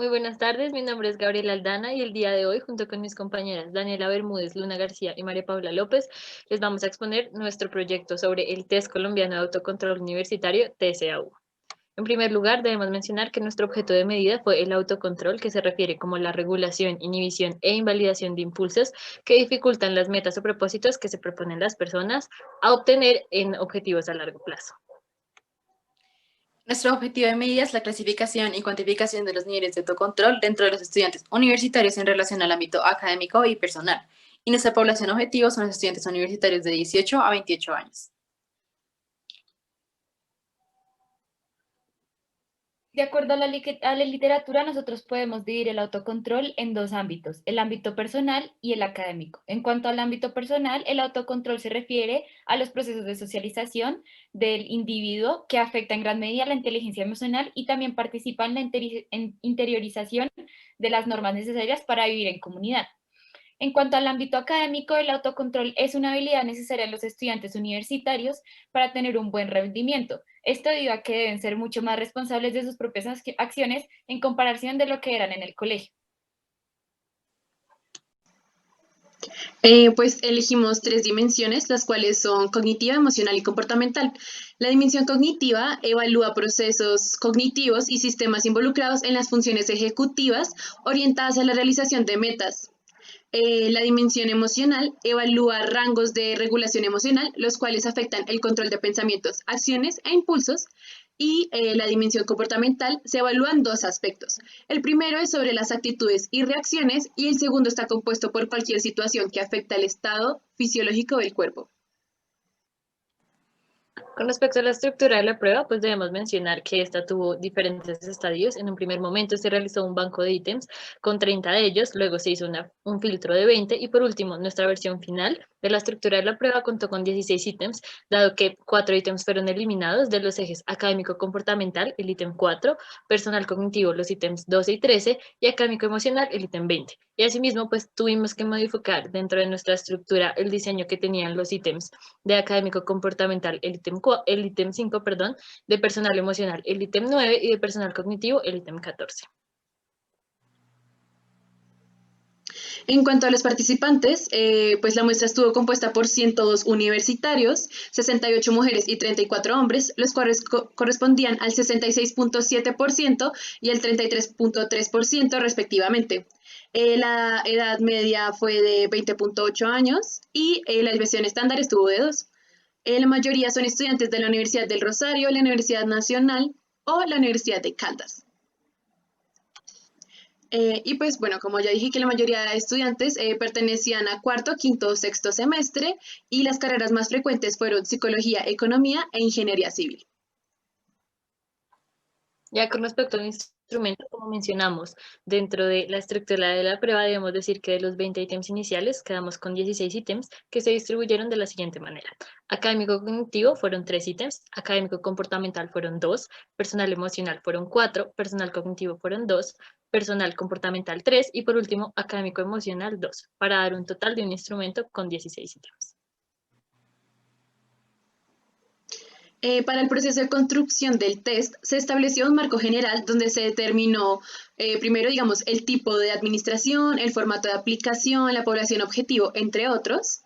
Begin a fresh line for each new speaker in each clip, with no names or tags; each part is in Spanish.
Muy buenas tardes, mi nombre es Gabriela Aldana y el día de hoy, junto con mis compañeras Daniela Bermúdez, Luna García y María Paula López, les vamos a exponer nuestro proyecto sobre el Test Colombiano de Autocontrol Universitario, TSAU. En primer lugar, debemos mencionar que nuestro objeto de medida fue el autocontrol, que se refiere como la regulación, inhibición e invalidación de impulsos que dificultan las metas o propósitos que se proponen las personas a obtener en objetivos a largo plazo.
Nuestro objetivo de medida es la clasificación y cuantificación de los niveles de autocontrol dentro de los estudiantes universitarios en relación al ámbito académico y personal. Y nuestra población objetivo son los estudiantes universitarios de 18 a 28 años.
De acuerdo a la literatura, nosotros podemos dividir el autocontrol en dos ámbitos, el ámbito personal y el académico. En cuanto al ámbito personal, el autocontrol se refiere a los procesos de socialización del individuo que afecta en gran medida la inteligencia emocional y también participa en la interiorización de las normas necesarias para vivir en comunidad. En cuanto al ámbito académico, el autocontrol es una habilidad necesaria en los estudiantes universitarios para tener un buen rendimiento. Esto debido a que deben ser mucho más responsables de sus propias acciones en comparación de lo que eran en el colegio.
Pues elegimos tres dimensiones, las cuales son cognitiva, emocional y comportamental. La dimensión cognitiva evalúa procesos cognitivos y sistemas involucrados en las funciones ejecutivas orientadas a la realización de metas. La dimensión emocional evalúa rangos de regulación emocional, los cuales afectan el control de pensamientos, acciones e impulsos. Y la dimensión comportamental se evalúan dos aspectos. El primero es sobre las actitudes y reacciones y el segundo está compuesto por cualquier situación que afecta el estado fisiológico del cuerpo.
Con respecto a la estructura de la prueba, pues debemos mencionar que esta tuvo diferentes estadios. En un primer momento se realizó un banco de ítems con 30 de ellos, luego se hizo un filtro de 20 y por último, nuestra versión final de la estructura de la prueba contó con 16 ítems, dado que 4 ítems fueron eliminados de los ejes académico-comportamental, el ítem 4, personal cognitivo, los ítems 12 y 13 y académico-emocional, el ítem 20. Y asimismo, pues tuvimos que modificar dentro de nuestra estructura el diseño que tenían los ítems de académico comportamental, el ítem 5, perdón, de personal emocional, el ítem 9 y de personal cognitivo, el ítem 14.
En cuanto a los participantes, pues la muestra estuvo compuesta por 102 universitarios, 68 mujeres y 34 hombres, los cuales correspondían al 66.7% y al 33.3% respectivamente. La edad media fue de 20.8 años y la desviación estándar estuvo de 2. La mayoría son estudiantes de la Universidad del Rosario, la Universidad Nacional o la Universidad de Caldas. Y pues bueno, como ya dije que la mayoría de estudiantes pertenecían a cuarto, quinto, sexto semestre y las carreras más frecuentes fueron psicología, economía e ingeniería civil.
Ya con respecto al instrumento, como mencionamos, dentro de la estructura de la prueba debemos decir que de los 20 ítems iniciales quedamos con 16 ítems que se distribuyeron de la siguiente manera. Académico cognitivo fueron 3 ítems, académico comportamental fueron 2, personal emocional fueron 4, personal cognitivo fueron 2, personal comportamental 3 y por último académico emocional 2, para dar un total de un instrumento con 16 ítems.
Para el proceso de construcción del test se estableció un marco general donde se determinó primero, digamos, el tipo de administración, el formato de aplicación, la población objetivo, entre otros.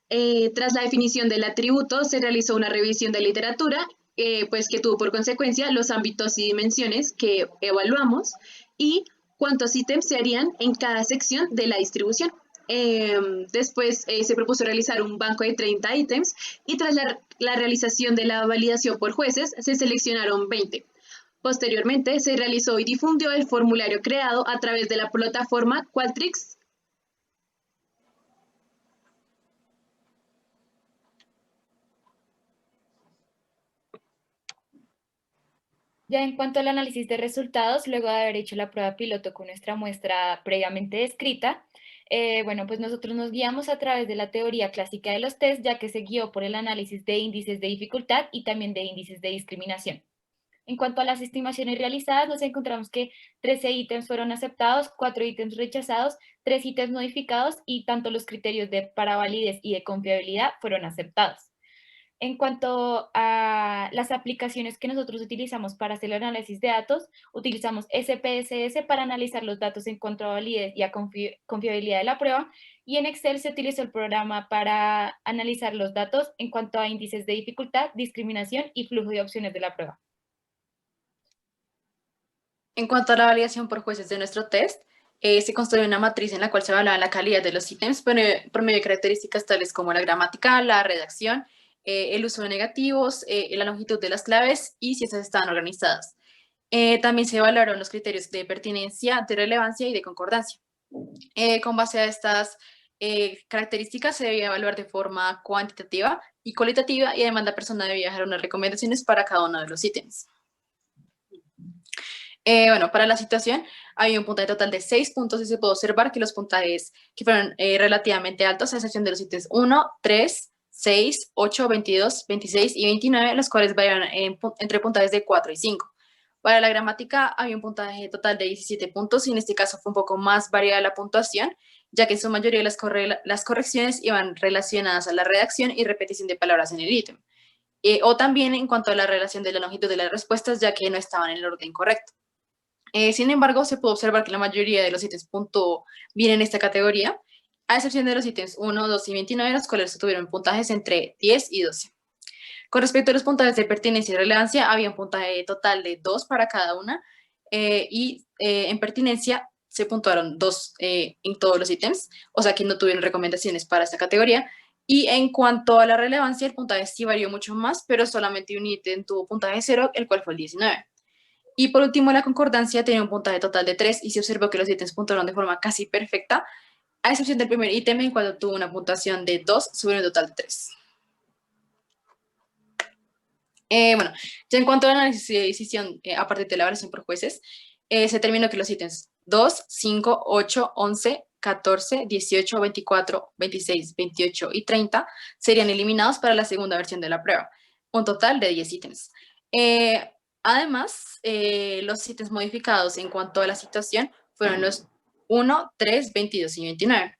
Tras la definición del atributo se realizó una revisión de literatura, pues que tuvo por consecuencia los ámbitos y dimensiones que evaluamos y cuántos ítems se harían en cada sección de la distribución. Después se propuso realizar un banco de 30 ítems y tras la realización de la validación por jueces se seleccionaron 20. Posteriormente se realizó y difundió el formulario creado a través de la plataforma Qualtrics.
Ya en cuanto al análisis de resultados, luego de haber hecho la prueba piloto con nuestra muestra previamente descrita, bueno, pues nosotros nos guiamos a través de la teoría clásica de los test, ya que se guió por el análisis de índices de dificultad y también de índices de discriminación. En cuanto a las estimaciones realizadas, nos encontramos que 13 ítems fueron aceptados, 4 ítems rechazados, 3 ítems modificados y tanto los criterios de para validez y de confiabilidad fueron aceptados. En cuanto a las aplicaciones que nosotros utilizamos para hacer el análisis de datos, utilizamos SPSS para analizar los datos en cuanto a validez y a confiabilidad de la prueba, y en Excel se utilizó el programa para analizar los datos en cuanto a índices de dificultad, discriminación y flujo de opciones de la prueba.
En cuanto a la validación por jueces de nuestro test, se construye una matriz en la cual se evalúa la calidad de los ítems por medio de características tales como la gramática, la redacción, el uso de negativos, la longitud de las claves y si estas están organizadas. También se evaluaron los criterios de pertinencia, de relevancia y de concordancia. Con base a estas características se debía evaluar de forma cuantitativa y cualitativa, y además la persona debía dejar unas recomendaciones para cada uno de los ítems. Bueno, para la situación había un puntaje total de 6 puntos y se puede observar que los puntajes que fueron relativamente altos, a excepción de los ítems 1, 3, 6, 8, 22, 26 y 29, los cuales variaban entre puntajes de 4 y 5. Para la gramática había un puntaje total de 17 puntos y en este caso fue un poco más variada la puntuación, ya que en su mayoría las correcciones iban relacionadas a la redacción y repetición de palabras en el ítem. O también en cuanto a la relación de la longitud de las respuestas, ya que no estaban en el orden correcto. Sin embargo, se puede observar que la mayoría de los ítems puntuó bien en esta categoría, a excepción de los ítems 1, 2 y 29, los cuales tuvieron puntajes entre 10 y 12. Con respecto a los puntajes de pertinencia y relevancia, había un puntaje total de 2 para cada una, y en pertinencia se puntuaron 2 en todos los ítems, o sea que no tuvieron recomendaciones para esta categoría. Y en cuanto a la relevancia, el puntaje sí varió mucho más, pero solamente un ítem tuvo puntaje 0, el cual fue el 19. Y por último, la concordancia tenía un puntaje total de 3 y se observó que los ítems puntuaron de forma casi perfecta, a excepción del primer ítem, en cuanto tuvo una puntuación de 2 sobre un total de 3. Bueno, ya en cuanto al análisis de decisión a partir de la evaluación por jueces, se determinó que los ítems 2, 5, 8, 11, 14, 18, 24, 26, 28 y 30 serían eliminados para la segunda versión de la prueba, un total de 10 ítems. Además, los ítems modificados en cuanto a la situación fueron los 1, 3, 22 y 29.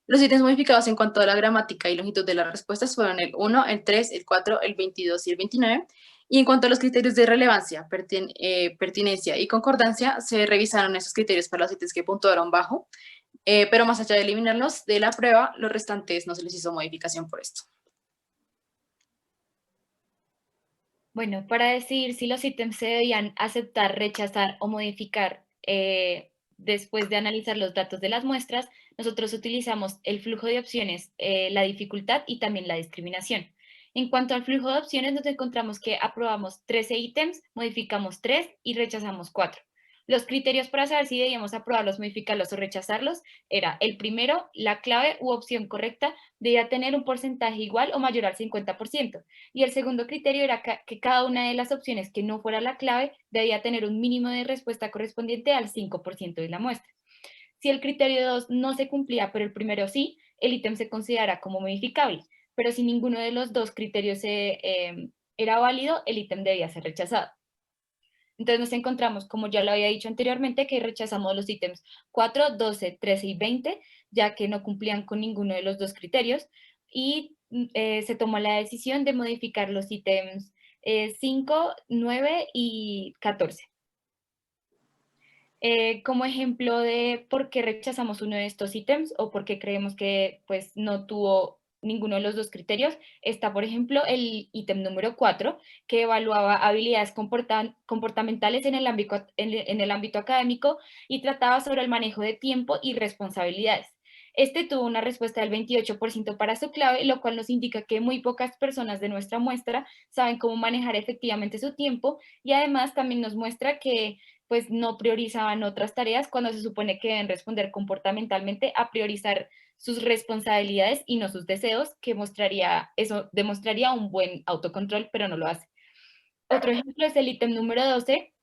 Los ítems modificados en cuanto a la gramática y longitud de las respuestas fueron el 1, el 3, el 4, el 22 y el 29. Y en cuanto a los criterios de relevancia, pertinencia y concordancia, se revisaron esos criterios para los ítems que puntuaron bajo, pero más allá de eliminarlos de la prueba, los restantes no se les hizo modificación por esto.
Bueno, para decidir si los ítems se debían aceptar, rechazar o modificar después de analizar los datos de las muestras, nosotros utilizamos el flujo de opciones, la dificultad y también la discriminación. En cuanto al flujo de opciones, nos encontramos que aprobamos 13 ítems, modificamos 3 y rechazamos 4. Los criterios para saber si debíamos aprobarlos, modificarlos o rechazarlos era el primero, la clave u opción correcta debía tener un porcentaje igual o mayor al 50%. Y el segundo criterio era que cada una de las opciones que no fuera la clave debía tener un mínimo de respuesta correspondiente al 5% de la muestra. Si el criterio 2 no se cumplía, pero el primero sí, el ítem se considera como modificable. Pero si ninguno de los dos criterios era válido, el ítem debía ser rechazado. Entonces nos encontramos, como ya lo había dicho anteriormente, que rechazamos los ítems 4, 12, 13 y 20, ya que no cumplían con ninguno de los dos criterios, y se tomó la decisión de modificar los ítems 5, 9 y 14. Como ejemplo de por qué rechazamos uno de estos ítems o por qué creemos que pues, no tuvo ninguno de los dos criterios, está, por ejemplo, el ítem número 4, que evaluaba habilidades comportamentales en el ámbito académico y trataba sobre el manejo de tiempo y responsabilidades. Este tuvo una respuesta del 28% para su clave, lo cual nos indica que muy pocas personas de nuestra muestra saben cómo manejar efectivamente su tiempo, y además también nos muestra que pues no priorizaban otras tareas cuando se supone que deben responder comportamentalmente a priorizar sus responsabilidades y no sus deseos, que eso demostraría un buen autocontrol, pero no lo hace. Otro ejemplo es el ítem número 12,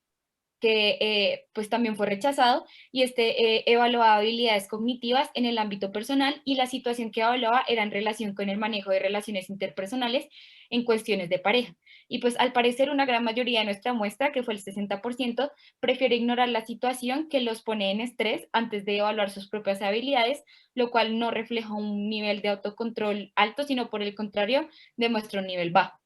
que pues también fue rechazado, y evaluaba habilidades cognitivas en el ámbito personal, y la situación que evaluaba era en relación con el manejo de relaciones interpersonales en cuestiones de pareja. Y pues al parecer una gran mayoría de nuestra muestra, que fue el 60%, prefiere ignorar la situación que los pone en estrés antes de evaluar sus propias habilidades, lo cual no refleja un nivel de autocontrol alto, sino por el contrario, demuestra un nivel bajo.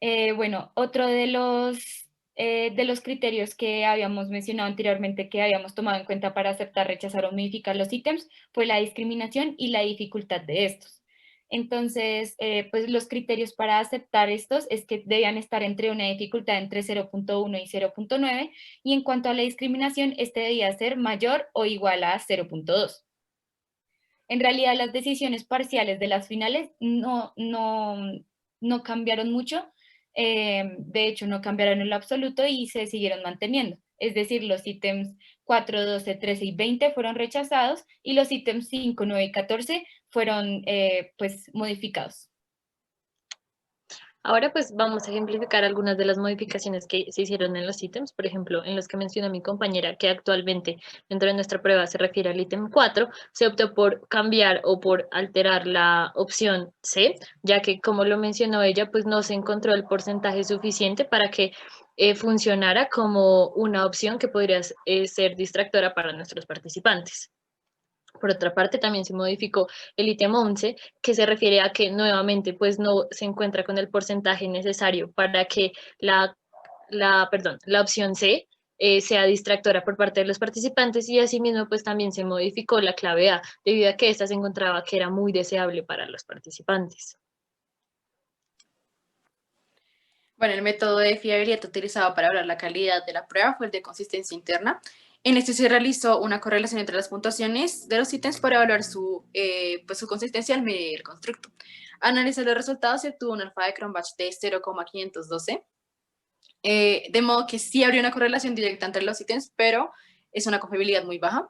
Bueno, otro de los criterios que habíamos mencionado anteriormente que habíamos tomado en cuenta para aceptar, rechazar o modificar los ítems fue la discriminación y la dificultad de estos. Entonces, pues los criterios para aceptar estos es que debían estar entre una dificultad entre 0.1 y 0.9 y en cuanto a la discriminación, este debía ser mayor o igual a 0.2. En realidad, las decisiones parciales de las finales no cambiaron mucho, de hecho, no cambiaron en lo absoluto y se siguieron manteniendo. Es decir, los ítems 4, 12, 13 y 20 fueron rechazados y los ítems 5, 9 y 14 fueron pues modificados.
Ahora pues vamos a ejemplificar algunas de las modificaciones que se hicieron en los ítems, por ejemplo, en los que mencionó mi compañera, que actualmente dentro de nuestra prueba se refiere al ítem 4, se optó por cambiar o por alterar la opción C, ya que como lo mencionó ella, pues no se encontró el porcentaje suficiente para que funcionara como una opción que podría ser distractora para nuestros participantes. Por otra parte, también se modificó el ítem 11, que se refiere a que nuevamente pues no se encuentra con el porcentaje necesario para que la opción C sea distractora por parte de los participantes y asimismo pues también se modificó la clave A debido a que esta se encontraba que era muy deseable para los participantes.
Bueno, el método de fiabilidad utilizado para evaluar la calidad de la prueba fue el de consistencia interna. En este se realizó una correlación entre las puntuaciones de los ítems para evaluar pues su consistencia al medir el constructo. Analizar los resultados se obtuvo un alfa de Cronbach de 0,512, de modo que sí habría una correlación directa entre los ítems, pero es una confiabilidad muy baja.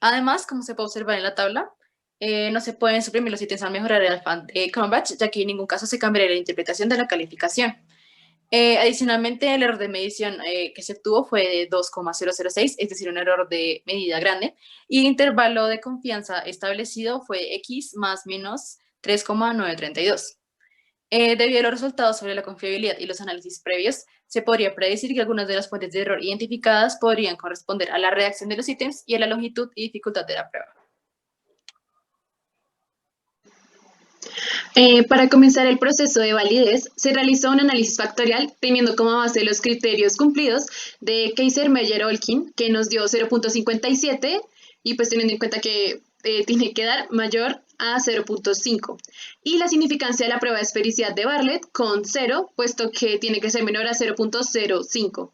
Además, como se puede observar en la tabla, no se pueden suprimir los ítems al mejorar el alfa de Cronbach, ya que en ningún caso se cambiaría la interpretación de la calificación. Adicionalmente, el error de medición que se obtuvo fue de 2,006, es decir, un error de medida grande, y el intervalo de confianza establecido fue X más menos 3,932. Debido a los resultados sobre la confiabilidad y los análisis previos, se podría predecir que algunas de las fuentes de error identificadas podrían corresponder a la redacción de los ítems y a la longitud y dificultad de la prueba.
Para comenzar el proceso de validez, se realizó un análisis factorial teniendo como base los criterios cumplidos de Kaiser-Meyer-Olkin, que nos dio 0.57 y pues teniendo en cuenta que tiene que dar mayor a 0.5. Y la significancia de la prueba de esfericidad de Bartlett con 0, puesto que tiene que ser menor a 0.05.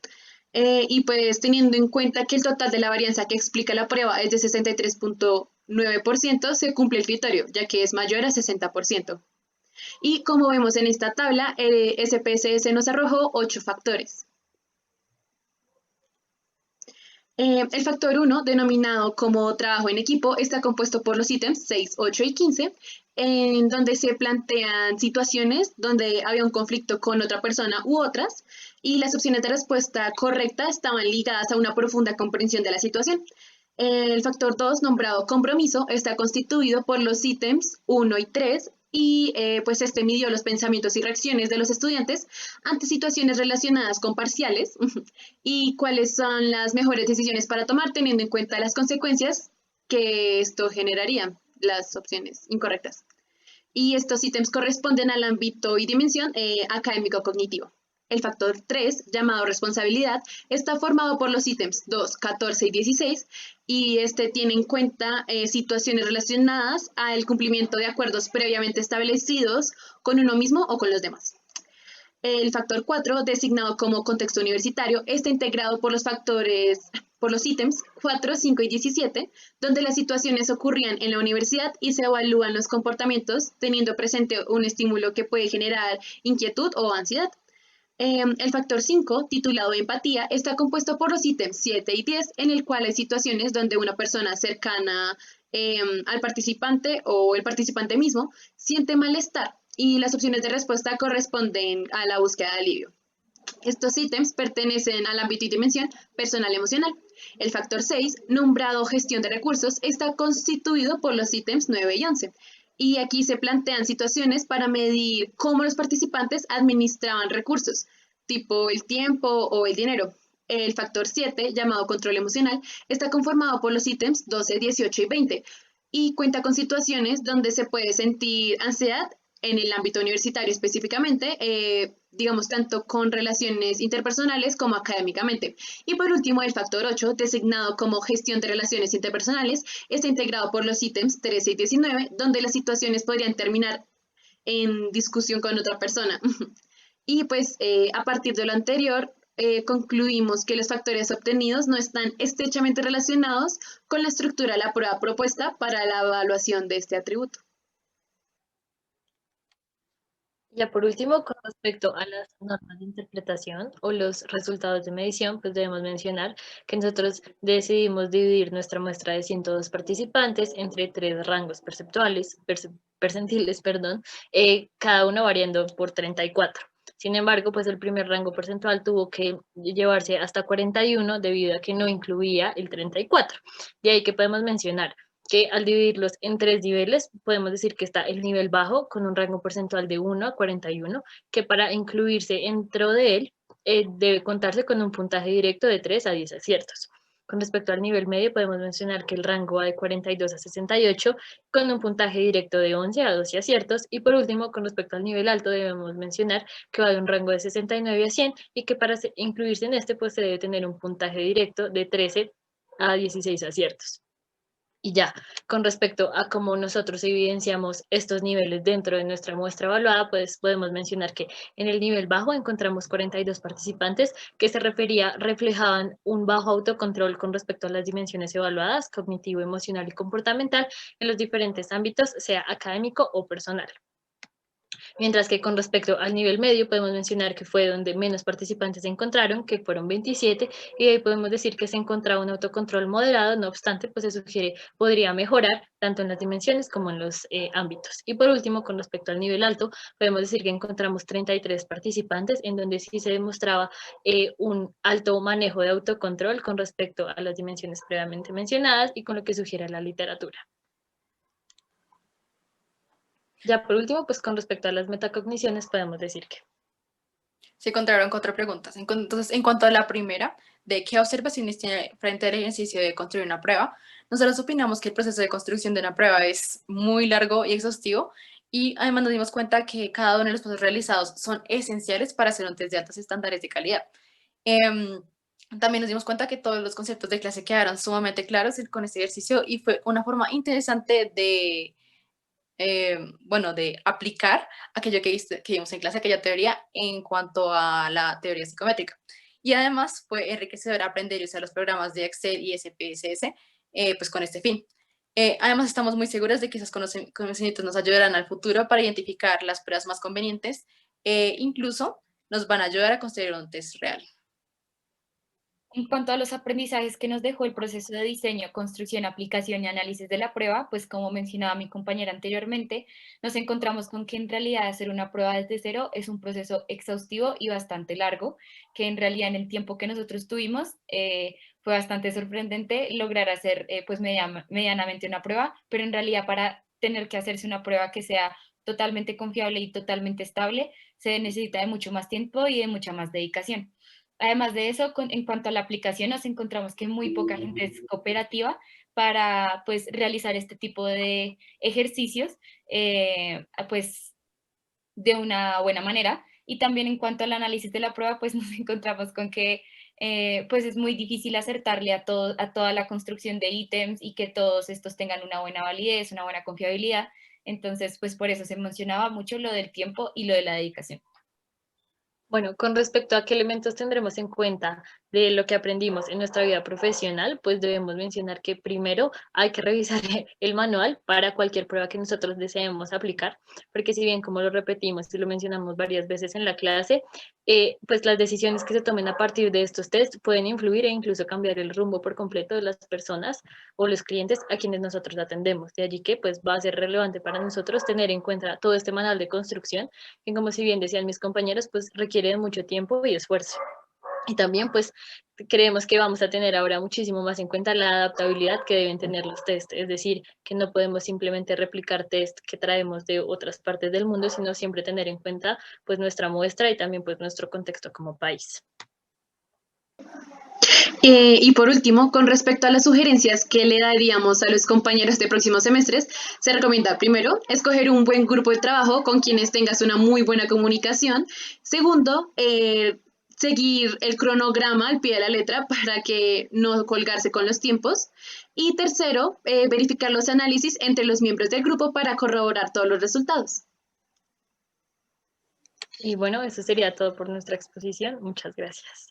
Y pues teniendo en cuenta que el total de la varianza que explica la prueba es de 63.9%, se cumple el criterio, ya que es mayor a 60%. Y como vemos en esta tabla, SPSS nos arrojó 8 factores. El factor 1, denominado como trabajo en equipo, está compuesto por los ítems 6, 8 y 15, en donde se plantean situaciones donde había un conflicto con otra persona u otras, y las opciones de respuesta correcta estaban ligadas a una profunda comprensión de la situación. El factor 2, nombrado compromiso, está constituido por los ítems 1 y 3, y pues este midió los pensamientos y reacciones de los estudiantes ante situaciones relacionadas con parciales y cuáles son las mejores decisiones para tomar teniendo en cuenta las consecuencias que esto generaría, las opciones incorrectas. Y estos ítems corresponden al ámbito y dimensión académico-cognitivo. El factor 3, llamado responsabilidad, está formado por los ítems 2, 14 y 16 y este tiene en cuenta situaciones relacionadas al cumplimiento de acuerdos previamente establecidos con uno mismo o con los demás. El factor 4, designado como contexto universitario, está integrado por los ítems 4, 5 y 17, donde las situaciones ocurrían en la universidad y se evalúan los comportamientos teniendo presente un estímulo que puede generar inquietud o ansiedad. El factor 5, titulado empatía, está compuesto por los ítems 7 y 10, en el cual hay situaciones donde una persona cercana al participante o el participante mismo siente malestar y las opciones de respuesta corresponden a la búsqueda de alivio. Estos ítems pertenecen al ámbito y dimensión personal emocional. El factor 6, nombrado gestión de recursos, está constituido por los ítems 9 y 11. Y aquí se plantean situaciones para medir cómo los participantes administraban recursos, tipo el tiempo o el dinero. El factor 7, llamado control emocional, está conformado por los ítems 12, 18 y 20 y cuenta con situaciones donde se puede sentir ansiedad en el ámbito universitario específicamente, digamos, tanto con relaciones interpersonales como académicamente. Y por último, el factor 8, designado como gestión de relaciones interpersonales, está integrado por los ítems 13 y 19, donde las situaciones podrían terminar en discusión con otra persona. Y pues a partir de lo anterior, concluimos que los factores obtenidos no están estrechamente relacionados con la estructura de la prueba propuesta para la evaluación de este atributo.
Ya por último, con respecto a las normas de interpretación o los resultados de medición, pues debemos mencionar que nosotros decidimos dividir nuestra muestra de 102 participantes entre 3 rangos percentiles, perdón, cada uno variando por 34. Sin embargo, pues el primer rango porcentual tuvo que llevarse hasta 41 debido a que no incluía el 34. De ahí que podemos mencionar que al dividirlos en 3 niveles, podemos decir que está el nivel bajo con un rango porcentual de 1 a 41, que para incluirse dentro de él debe contarse con un puntaje directo de 3 a 10 aciertos. Con respecto al nivel medio, podemos mencionar que el rango va de 42 a 68, con un puntaje directo de 11 a 12 aciertos. Y por último, con respecto al nivel alto, debemos mencionar que va de un rango de 69 a 100 y que para incluirse en este, pues se debe tener un puntaje directo de 13 a 16 aciertos. Y ya, con respecto a cómo nosotros evidenciamos estos niveles dentro de nuestra muestra evaluada, pues podemos mencionar que en el nivel bajo encontramos 42 participantes que reflejaban un bajo autocontrol con respecto a las dimensiones evaluadas, cognitivo, emocional y comportamental, en los diferentes ámbitos, sea académico o personal. Mientras que con respecto al nivel medio podemos mencionar que fue donde menos participantes se encontraron, que fueron 27, y de ahí podemos decir que se encontraba un autocontrol moderado, no obstante, pues se sugiere podría mejorar tanto en las dimensiones como en los ámbitos. Y por último, con respecto al nivel alto, podemos decir que encontramos 33 participantes en donde sí se demostraba un alto manejo de autocontrol con respecto a las dimensiones previamente mencionadas y con lo que sugiere la literatura. Ya por último, pues con respecto a las metacogniciones podemos decir que
Se encontraron 4 preguntas. Entonces, en cuanto a la primera, de qué observaciones tiene frente al ejercicio de construir una prueba, nosotros opinamos que el proceso de construcción de una prueba es muy largo y exhaustivo, y además nos dimos cuenta que cada uno de los pasos realizados son esenciales para hacer un test de altos estándares de calidad. Em, También nos dimos cuenta que todos los conceptos de clase quedaron sumamente claros con este ejercicio, y fue una forma interesante de bueno, de aplicar aquello que vimos en clase, aquella teoría en cuanto a la teoría psicométrica. Y además fue enriquecedor aprender y usar los programas de Excel y SPSS, pues con este fin. Además, estamos muy seguros de que esos conocimientos nos ayudarán al futuro para identificar las pruebas más convenientes, incluso nos van a ayudar a construir un test real.
En cuanto a los aprendizajes que nos dejó el proceso de diseño, construcción, aplicación y análisis de la prueba, pues como mencionaba mi compañera anteriormente, nos encontramos con que en realidad hacer una prueba desde cero es un proceso exhaustivo y bastante largo, que en realidad en el tiempo que nosotros tuvimos fue bastante sorprendente lograr hacer pues medianamente una prueba, pero en realidad para tener que hacerse una prueba que sea totalmente confiable y totalmente estable, se necesita de mucho más tiempo y de mucha más dedicación. Además de eso, en cuanto a la aplicación, nos encontramos que muy poca gente es cooperativa para pues, realizar este tipo de ejercicios pues, de una buena manera. Y también en cuanto al análisis de la prueba, pues nos encontramos con que pues es muy difícil acertarle a toda la construcción de ítems y que todos estos tengan una buena validez, una buena confiabilidad. Entonces, pues por eso se mencionaba mucho lo del tiempo y lo de la dedicación.
bueno, con respecto a qué elementos tendremos en cuenta de lo que aprendimos en nuestra vida profesional, pues debemos mencionar que primero hay que revisar el manual para cualquier prueba que nosotros deseemos aplicar, porque si bien como lo repetimos y lo mencionamos varias veces en la clase, pues las decisiones que se tomen a partir de estos test pueden influir e incluso cambiar el rumbo por completo de las personas o los clientes a quienes nosotros atendemos. De allí que pues va a ser relevante para nosotros tener en cuenta todo este manual de construcción que como si bien decían mis compañeros, pues requiere de mucho tiempo y esfuerzo. Y también pues creemos que vamos a tener ahora muchísimo más en cuenta la adaptabilidad que deben tener los test, es decir, que no podemos simplemente replicar test que traemos de otras partes del mundo, sino siempre tener en cuenta pues nuestra muestra y también pues nuestro contexto como país.
Y por último, con respecto a las sugerencias que le daríamos a los compañeros de próximos semestres, se recomienda primero escoger un buen grupo de trabajo con quienes tengas una muy buena comunicación. Segundo, seguir el cronograma al pie de la letra para que no colgarse con los tiempos. Y tercero, verificar los análisis entre los miembros del grupo para corroborar todos los resultados.
Y bueno, eso sería todo por nuestra exposición. Muchas gracias.